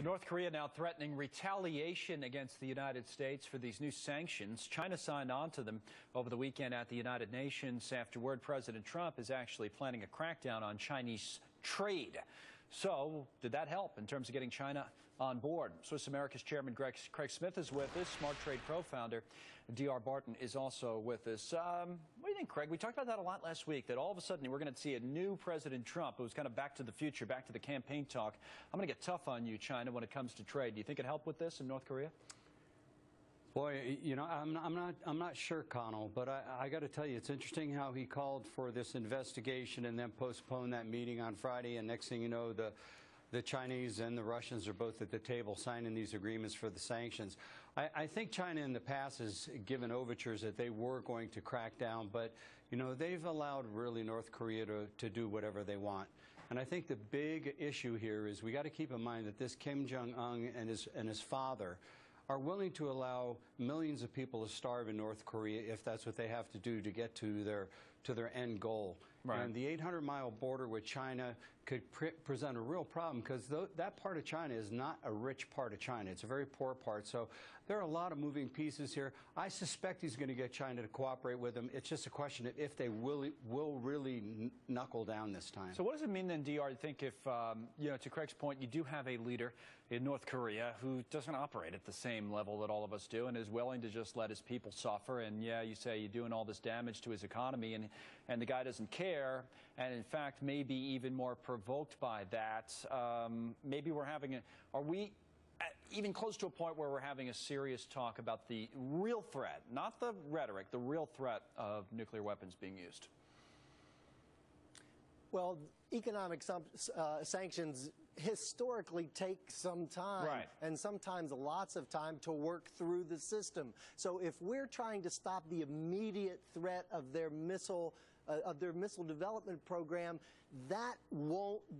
So North Korea now threatening retaliation against the United States for these new sanctions. China signed on to them over the weekend at the United Nations after word President Trump is actually planning a crackdown on Chinese trade. So did that help in terms of getting China on board? Swiss America's chairman Craig Smith is with us. Smart Trade co-founder Dr. Barton is also with us. What do you think, Craig? We talked about that a lot last week, that all of a sudden we're going to see a new President Trump who's kind of back to the future, back to the campaign talk. I'm going to get tough on you, China, when it comes to trade. Do you think it helped with this in North Korea? Boy, you know, I'm not sure, Connell, but I got to tell you, it's interesting how he called for this investigation and then postponed that meeting on Friday, and next thing you know, the Chinese and the Russians are both at the table signing these agreements for the sanctions. I think China in the past has given overtures that they were going to crack down, but, you know, they've allowed really North Korea to do whatever they want. And I think the big issue here is we got to keep in mind that this Kim Jong-un and his father are willing to allow millions of people to starve in North Korea if that's what they have to do to get to their end goal. Right. And the 800-mile border with China could present a real problem because that part of China is not a rich part of China. It's a very poor part. So there are a lot of moving pieces here. I suspect he's going to get China to cooperate with him. It's just a question of if they will really knuckle down this time. So what does it mean then, DR, to think if, you know, to Craig's point, you do have a leader in North Korea who doesn't operate at the same level that all of us do and is willing to just let his people suffer, and yeah, you say you're doing all this damage to his economy, and the guy doesn't care, and in fact maybe even more provoked by that. Maybe we're having are we even close to a point where we're having a serious talk about the real threat, not the rhetoric, the real threat of nuclear weapons being used? Well, economic sanctions historically take some time, right, and sometimes lots of time to work through the system. So if we're trying to stop the immediate threat of their missile development program, that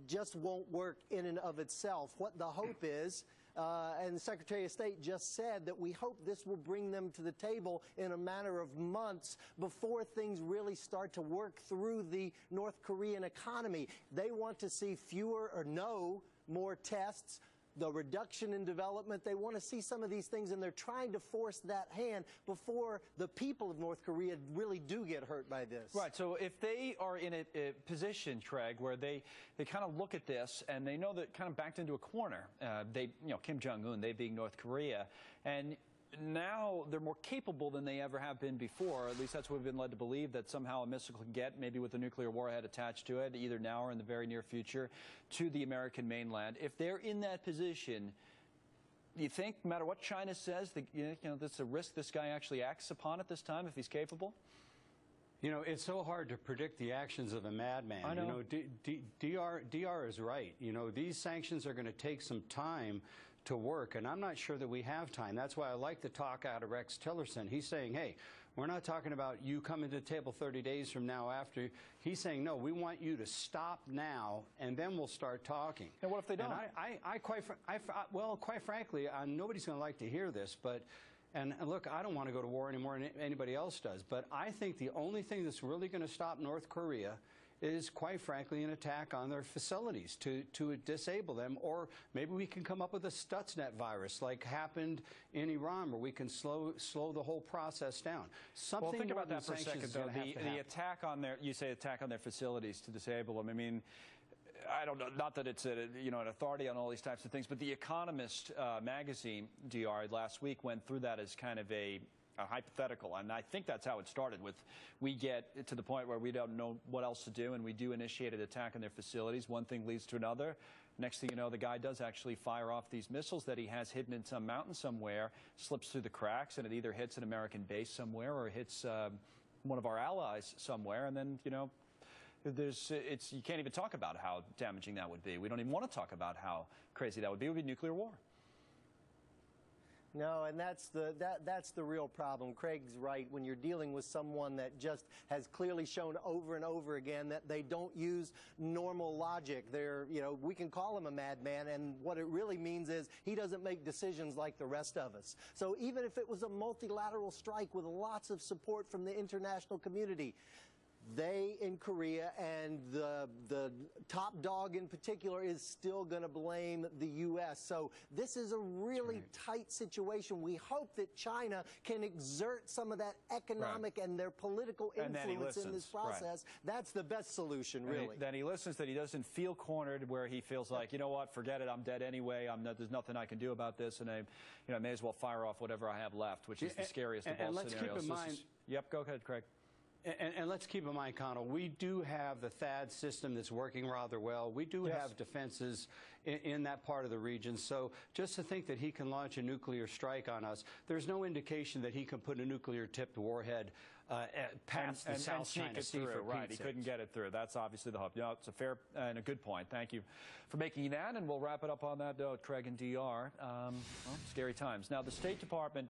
just won't work in and of itself. What the hope is, and the Secretary of State just said that we hope this will bring them to the table in a matter of months before things really start to work through the North Korean economy. They want to see fewer or no more tests, the reduction in development. They want to see some of these things, and they're trying to force that hand before the people of North Korea really do get hurt by this. Right. So if they are in a position, Craig, where they kind of look at this and they know that kind of backed into a corner, Kim Jong-un, they being North Korea, and now they're more capable than they ever have been before. At least that's what we've been led to believe, that somehow a missile can get, maybe with a nuclear warhead attached to it, either now or in the very near future, to the American mainland. If they're in that position, do you think, no matter what China says, that, you know, there's a risk this guy actually acts upon it this time if he's capable? You know, it's so hard to predict the actions of a madman. I know. You know, DR is right. You know, these sanctions are going to take some time to work, and I'm not sure that we have time. That's why I like the talk out of Rex Tillerson. He's saying, hey, we're not talking about you coming to the table 30 days from now after. He's saying, no, we want you to stop now, and then we'll start talking. And what if they don't? And well, quite frankly, nobody's going to like to hear this, but and look, I don't want to go to war any more than anybody else does, but I think the only thing that's really going to stop North Korea is, quite frankly, an attack on their facilities to disable them, or maybe we can come up with a Stuxnet virus like happened in Iran, where we can slow the whole process down. Well, think about that for a second, though. The attack on their, you say attack on their facilities to disable them. I mean, I don't know, not that it's an authority on all these types of things, but The Economist magazine, DR, last week went through that as kind of a hypothetical, and I think that's how it started. With we get to the point where we don't know what else to do, and we do initiate an attack on their facilities. One thing leads to another. Next thing you know, the guy does actually fire off these missiles that he has hidden in some mountain somewhere, slips through the cracks, and it either hits an American base somewhere or hits one of our allies somewhere, and then, you know, you can't even talk about how damaging that would be. We don't even want to talk about how crazy that would be. It would be nuclear war. No, and that's the real problem. Craig's right. When you're dealing with someone that just has clearly shown over and over again that they don't use normal logic, we can call him a madman, and what it really means is he doesn't make decisions like the rest of us. So even if it was a multilateral strike with lots of support from the international community, they in Korea, and the top dog in particular is still going to blame the U.S. So this is a really tight situation. We hope that China can exert some of that economic and their political influence in this process. That's the best solution, really. Then he listens, that he doesn't feel cornered, where he feels like, you know what, forget it, I'm dead anyway. There's nothing I can do about this, and I may as well fire off whatever I have left, which is the scariest of all scenarios. Let's keep in mind. Yep, go ahead, Craig. And let's keep in mind, Connell, we do have the THAAD system that's working rather well. We do have defenses in that part of the region. So just to think that he can launch a nuclear strike on us, there's no indication that he can put a nuclear-tipped warhead past the South China Sea. Right, he couldn't get it through. That's obviously the hope. You know, it's a fair and a good point. Thank you for making that, and we'll wrap it up on that note, Craig and DR. Well, scary times. Now, the State Department